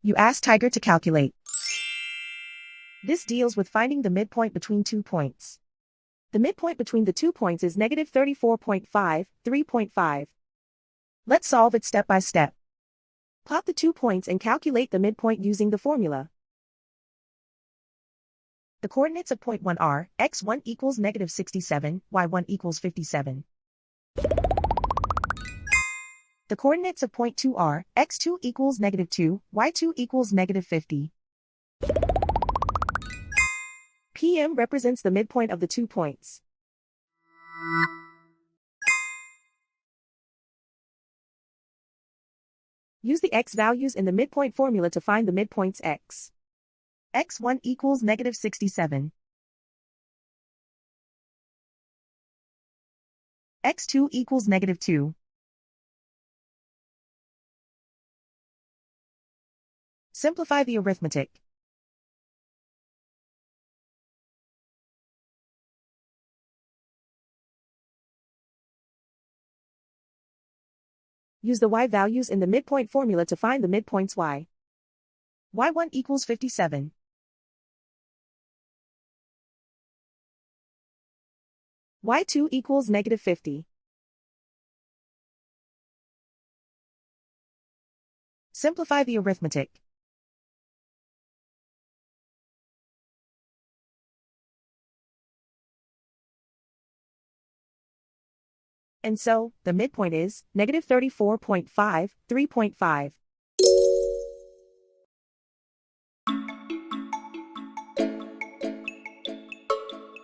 You ask Tiger to calculate. This deals with finding the midpoint between 2 points. The midpoint between the 2 points is negative 34.5, 3.5. Let's solve it step by step. Plot the 2 points and calculate the midpoint using the formula. The coordinates of point 1 are, x1 equals negative 67, y1 equals 57. The coordinates of point 2 are, x2 equals negative 2, y2 equals negative 50. PM represents the midpoint of the 2 points. Use the x values in the midpoint formula to find the midpoints x. x1 equals negative 67. x2 equals negative 2. Simplify the arithmetic. Use the y values in the midpoint formula to find the midpoints y. y1 equals 57. y2 equals negative 50. Simplify the arithmetic. And so, the midpoint is negative 34.5, 3.5.